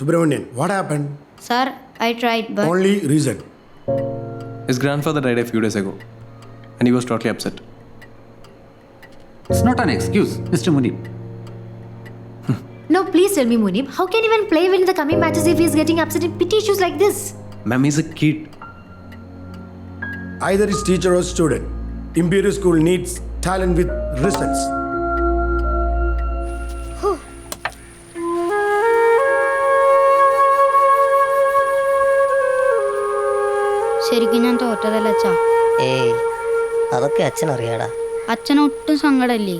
Subramanian, what happened? Sir, I tried, but... Only reason. His grandfather died a few days ago, and he was totally upset. It's not an excuse, Mr. Munib. No, please tell me, Munib, how can he even play well in the coming matches if he is getting upset in petty issues like this? Ma'am, he's a kid. Either it's teacher or student. Imperial School needs talent with results. ശരിക്കും ഞാൻ തോറ്റതല്ല അച്ഛാ. ഏയ് അതൊക്കെ അച്ഛനറിയാടാ. അച്ഛനൊട്ടും സങ്കടല്ലേ?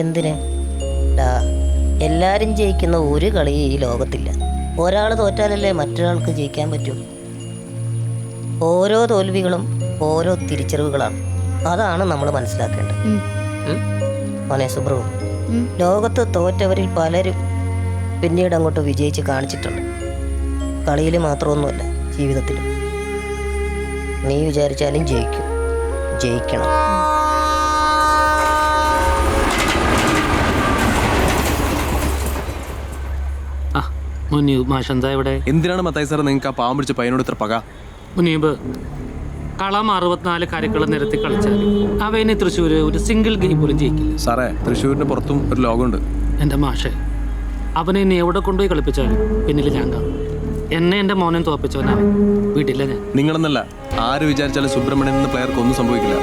എന്തിന് ഡാ, എല്ലാരും ജയിക്കുന്ന ഒരു കളി ഈ ലോകത്തില്ല. ഒരാൾ തോറ്റാലല്ലേ മറ്റൊരാൾക്ക് ജയിക്കാൻ പറ്റൂ. ഓരോ തോൽവികളും ഓരോ തിരിച്ചറിവുകളാണ്. അതാണ് നമ്മൾ മനസ്സിലാക്കേണ്ടത്. മോനെ സുബ്രു, ലോകത്ത് തോറ്റവരിൽ പലരും പിന്നീട് അങ്ങോട്ട് വിജയിച്ച് കാണിച്ചിട്ടുണ്ട്. കളിയിൽ മാത്രമൊന്നുമല്ല, ജീവിതത്തിലും. നീ വിചാരിച്ചാലും ജയിക്കും, ജയിക്കണം. മുനീബ് മാഷ് എന്താ ഇവിടെ? എന്തിനാണ് മത്തായി സാർ നിങ്ങൾക്ക് ആ പാവം പിടിച്ച പയ്യനോട് ഇത്ര പക? മുനീബ്, കളം 64 കരകൾ നിരത്തി കളിച്ചാൽ അവന് തൃശ്ശൂർ ഒരു സിംഗിൾ ഗെയിം പോലും ജയിക്കില്ല. സാറേ, തൃശ്ശൂരിന് പുറത്തും ഒരു ലോകമുണ്ട്. എൻ്റെ മാഷെ, അവനെ ഇനി എവിടെ കൊണ്ടുപോയി കളിപ്പിച്ചാലും പിന്നിൽ ഞാൻ കാണും. എന്നെ എൻ്റെ മോനെ തോൽപ്പിച്ചവനാണ്, വീട്ടില്ല ഞാൻ. നിങ്ങളെന്നല്ല, ആര് വിചാരിച്ചാലും സുബ്രഹ്മണ്യൻ എന്ന പ്ലെയർക്ക് ഒന്നും സംഭവിക്കില്ല.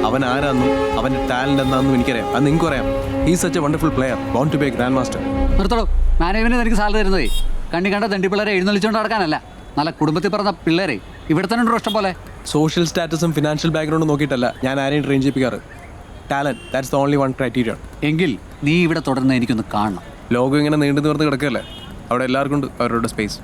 അവൻ ആരാന്നും അവൻ്റെ ടാലന്റ് എന്താണെന്നും എനിക്കറിയാം. അത് നിങ്ങൾക്ക് അറിയാം. He such a wonderful player, born to be a grand master. നിർത്തടോ, മാനേജ്മെന്റ് എനിക്ക് സാലറി തരുന്നതേ കണ്ണി കണ്ട തെണ്ടി പിള്ളേരെ എഴുന്നള്ളിച്ചുകൊണ്ട് നടക്കാനല്ല. നല്ല കുടുംബത്തിൽ പറഞ്ഞ പിള്ളേരെ ഇവിടെ തന്നെ ഉണ്ടോ ഇഷ്ടം പോലെ. സോഷ്യൽ സ്റ്റാറ്റസും ഫിനാൻഷ്യൽ ബാക്ക്ഗ്രൗണ്ടും നോക്കിയിട്ടല്ല ഞാൻ ആരെയും ട്രെയിൻ ചെയ്യിപ്പിക്കാറ്. Talent, that's the only one criteria. എങ്കിൽ നീ ഇവിടെ തുടർന്ന് എനിക്കൊന്ന് കാണണം. ലോകം ഇങ്ങനെ നീണ്ടു നിവർന്ന് കിടക്കുകയല്ലേ, അവിടെ എല്ലാവർക്കും ഉണ്ട് അവരുടെ സ്പേസ്.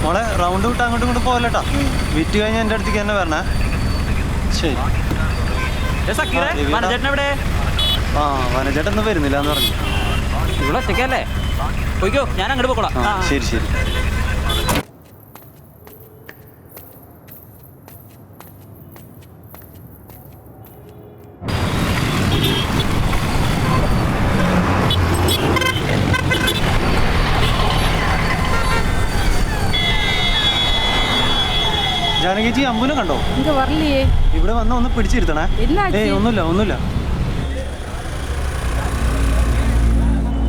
മോളെ, റൗണ്ട് വിട്ട് അങ്ങോട്ടും ഇങ്ങോട്ട് പോകല്ലേട്ടാ. വിറ്റ് കഴിഞ്ഞ് എൻ്റെ അടുത്തേക്ക് തന്നെ വരണേ. ശരി. ആ, വനചേട്ടൻ ഒന്നും വരുന്നില്ല എന്ന് പറഞ്ഞു. ഇവിടെ ഒറ്റയ്ക്കല്ലേ? പോയിക്കോ, ഞാൻ അങ്ങോട്ട് പോയിക്കോളാം. ശരി ശരി. ജാനകിജി, അമ്പുനെ കണ്ടോ? ഇവിടെ വന്ന് ഒന്ന് പിടിച്ചിരുത്തണേ. ഏയ് ഒന്നുമില്ല.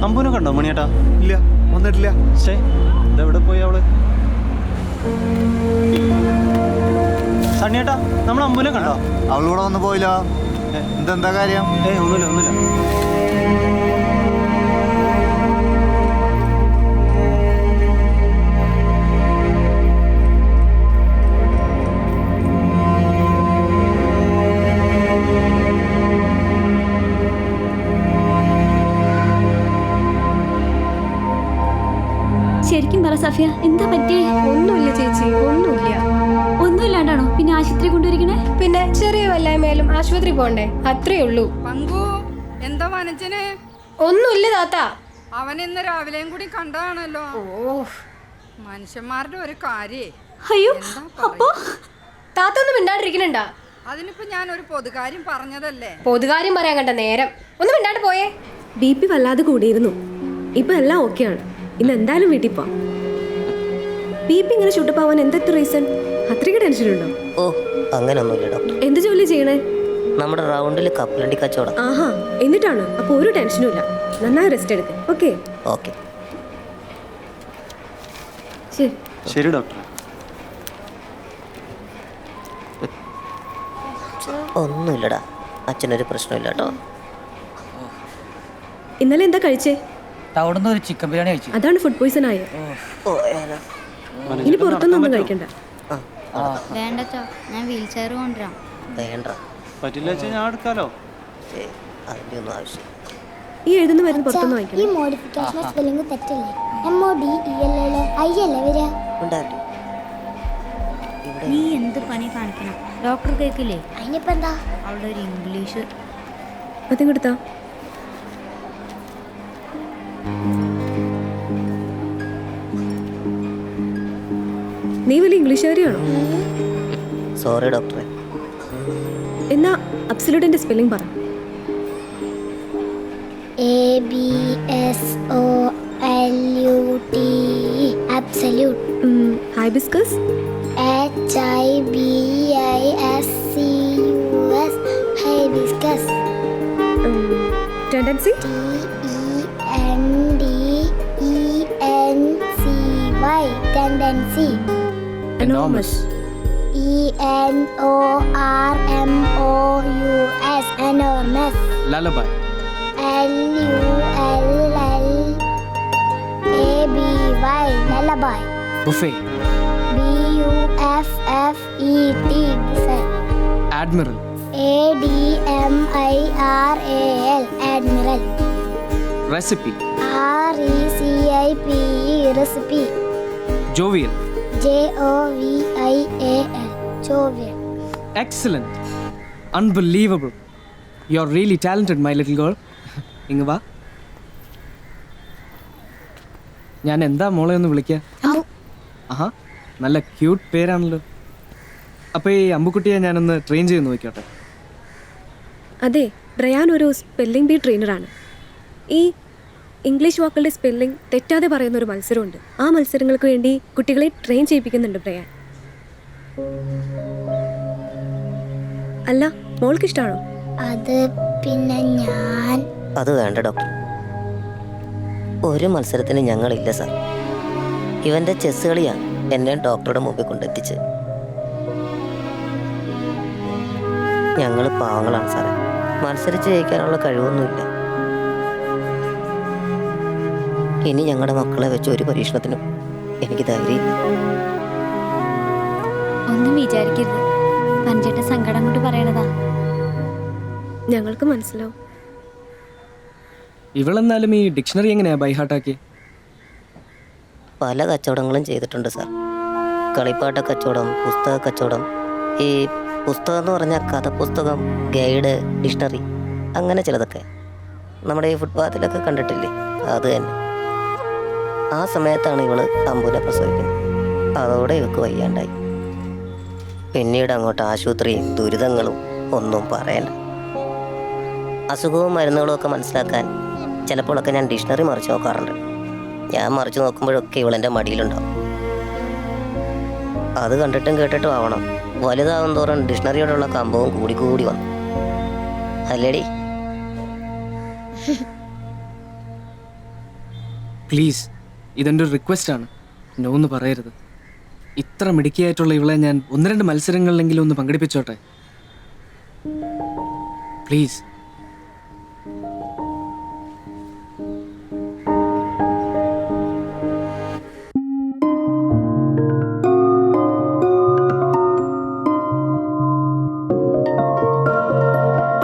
അമ്പുനെ കണ്ടോ മണിയേട്ടാ? ഇല്ല, വന്നിട്ടില്ല. ശേ, ഇതെവിടെ പോയി അവള്? സണ്ണിയേട്ടാ, നമ്മൾ അമ്പുനെ കണ്ടോ? അവളിവിടെ വന്ന് പോയില്ല. എന്താ കാര്യം? ഏയ് ഒന്നുമില്ല. ശരിക്കും പറ സഫിയ, എന്താ പറ്റിയേ? ഒന്നുമില്ല ചേച്ചി, ഒന്നുമില്ലാണ്ടാണോ പിന്നെ ആശുപത്രി കൊണ്ടുവരിക്കണേ? പിന്നെ ചെറിയ വല്ലായ്മയിലും ആശുപത്രി പോണ്ടേ, അത്രേ ഉള്ളൂ. പങ്കു, എന്താ മനസ്സിന്? ഒന്നുമില്ല താത്ത. അവൻ ഇന്ന് രാവിലെയും കൂടി കണ്ടതാണല്ലോ. മനുഷ്യന്മാരുടെ ഒരു കാര്യേ. അയ്യോ, അപ്പോ താത്ത ഒന്നും മിണ്ടാണ്ടിരിക്കണുണ്ടാ? അതിനിപ്പോ ഞാൻ ഒരു പൊതുകാര്യം പറഞ്ഞതല്ലേ. പൊതുകാര്യം പറയാൻ കണ്ട നേരം ഒന്നും മിണ്ടാണ്ട് പോയേ. BP വല്ലാതെ കൂടിയിരുന്നു. ഇപ്പൊ എല്ലാം ഓക്കെയാണ്. ഇന്ന് എന്തായാലും വീട്ടിൽ പോവാം. BP ഇങ്ങനെ ചുട്ടുപോവാൻ എന്തൊക്കെ റീസൺ? അത്രയ്ക്ക് ടെൻഷനുണ്ടോ? ഓ, അങ്ങനെയൊന്നുമില്ല ഡോക്ടർ. എന്ത് ജോലി ചെയ്യണേ? നമ്മുടെ റൗണ്ടിൽ കപ്പലണ്ടി കച്ചവടം. ആഹാ, എന്നിട്ടാണ്? അപ്പൊ ഒരു ടെൻഷനും ഇല്ല. നന്നായി റെസ്റ്റ് എടുക്ക്. Okay okay. ശരി ഡോക്ടർ. ഒന്നുമില്ലടാ, അച്ഛനൊരു പ്രശ്നമില്ല കേട്ടോ. ഇന്നലെ എന്താ കഴിച്ചേ? ടൗണിൽ ഒരു ചിക്കൻ ബിരിയാണി കഴിച്ചു. അതാണ് ഫുഡ് പോയിസൺ ആയത്. ഇനി പുറത്തൊന്നും കഴിക്കണ്ട. വേണ്ടച്ചോ, ഞാൻ വീൽ ചെയർ കൊണ്ടുവരാം. വേണ്ട. പറ്റില്ല വെച്ചാൽ ഞാൻ എടുക്കാലോ. അതിൻ്റെ ഒന്നും ആവശ്യം. ഈ എഴുതുന്ന മരുന്ന് പുറത്തൊന്നും വാങ്ങിക്കണം. ഈ മോഡിഫിക്കേഷൻ സ്പെല്ലിംഗ് തെറ്റല്ലേ? MODELL വരിക. ഉണ്ടായിരുന്നു. നീ എന്ത് പണി കാണിക്കണം? ഡോക്ടർ കേൾക്കില്ലേ? അതിനിപ്പോ എന്താ? അവളുടെ ഒരു ഇംഗ്ലീഷ്. അതും കൊടുത്താ. നീ വലിയ ഇംഗ്ലീഷുകാരിയാണോ? സോറി ഡോക്ടറെ. എന്നാ അബ്സല്യൂട്ടിന്റെ സ്പെല്ലിംഗ് പറ. ABSOLUTE absolute. Hibiscus. HIBISCUS hibiscus. Tendency. TENDENCY tendency. Enormous. ENORMOUS enormous. Lullaby. LULLABY lullaby. Buffet. BUFFET buffet. Admiral. ADMIRAL admiral. Recipe. RECIPE recipe. Jovial. JOVIAL jovial. Excellent. Unbelievable. You're really talented, my little girl. ഇങ്ങ് വാ. ഞാൻ എന്താ മോളെ ഒന്ന് വിളിക്കുക? ആഹാ, നല്ല cute പേരാണല്ലോ. അപ്പോൾ ഈ അമ്പുക്കുട്ടിയെ ഞാനൊന്ന് ട്രെയിൻ ചെയ്ത് നോക്കിയോട്ടെ. അതെ, ബ്രയാൻ ഒരു സ്പെല്ലിംഗ് ബി ട്രെയിനറാണ്. ഈ ഇംഗ്ലീഷ് വാക്കുകളുടെ സ്പെല്ലിംഗ് തെറ്റാതെ പറയുന്ന ഒരു മത്സരമുണ്ട്. ആ മത്സരങ്ങൾക്ക് വേണ്ടി കുട്ടികളെ ട്രെയിൻ ചെയ്യിപ്പിക്കുന്നുണ്ട് ബ്രയാൻ. അല്ല, മോൾക്ക് ഇഷ്ടമാണോ? അത് പിന്നെ ഞാൻ. അത് വേണ്ട ഡോക്ടർ. ഒരു മത്സരത്തിന് ഞങ്ങളില്ല സാർ. ഇവൻ്റെ ചെസ് കളിയാണ് എന്നെ ഡോക്ടറുടെ മുമ്പിൽ കൊണ്ടെത്തിച്ച്. ഞങ്ങൾ പാവങ്ങളാണ് സാറേ. മത്സരിച്ച് ജയിക്കാനുള്ള കഴിവൊന്നുമില്ല. ഇനി ഞങ്ങളുടെ മക്കളെ വെച്ച് ഒരു പരീക്ഷണത്തിനും എനിക്ക് ധൈര്യമില്ല. ഒന്നും വിചാരിക്കരുത്. പഞ്ചേട്ട സങ്കടം കൊണ്ട് പറയണതാ. ഞങ്ങൾക്ക് മനസ്സിലാവും. ഇവളെന്നാലും ഈ ഡിക്ഷണറി എങ്ങനെയാ ബൈഹാർട്ടാക്കി? പല കച്ചവടങ്ങളും ചെയ്തിട്ടുണ്ട് സാർ. കളിപ്പാട്ട കച്ചവടം, പുസ്തക കച്ചവടം. ഈ പുസ്തകം എന്ന് പറഞ്ഞാൽ കഥപുസ്തകം, ഗൈഡ്, ഡിക്ഷണറി, അങ്ങനെ ചിലതൊക്കെ നമ്മുടെ ഈ ഫുട്പാത്തിലൊക്കെ കണ്ടിട്ടില്ലേ, അത് തന്നെ. ആ സമയത്താണ് ഇവള് അമ്പുനെ പ്രസവിക്കുന്നത്. അതോടെ ഇവക്ക് വയ്യാണ്ടായി. പിന്നീട് അങ്ങോട്ട് ആശുപത്രിയും ദുരിതങ്ങളും ഒന്നും പറയണ്ട. അസുഖവും മരുന്നുകളും ഒക്കെ മനസ്സിലാക്കാൻ ചിലപ്പോഴൊക്കെ ഞാൻ ഡിക്ഷണറി മറിച്ച് നോക്കാറുണ്ട്. ഞാൻ മറിച്ച് നോക്കുമ്പോഴൊക്കെ ഇവളെൻ്റെ മടിയിലുണ്ടാവും. അത് കണ്ടിട്ടും കേട്ടിട്ടും ആവണം, വലുതാവും തോറും ഡിക്ഷണറിയോടുള്ള കമ്പവും കൂടി വന്നു. അല്ലേടി? പ്ലീസ്, ഇതെൻ്റെ ഒരു റിക്വസ്റ്റാണ്. നോ എന്ന് പറയരുത്. ഇത്ര മിടുക്കിയായിട്ടുള്ള ഇവളെ ഞാൻ 1-2 മത്സരങ്ങളിലെങ്കിലും ഒന്ന് പങ്കെടുപ്പിച്ചോട്ടെ. പ്ലീസ്.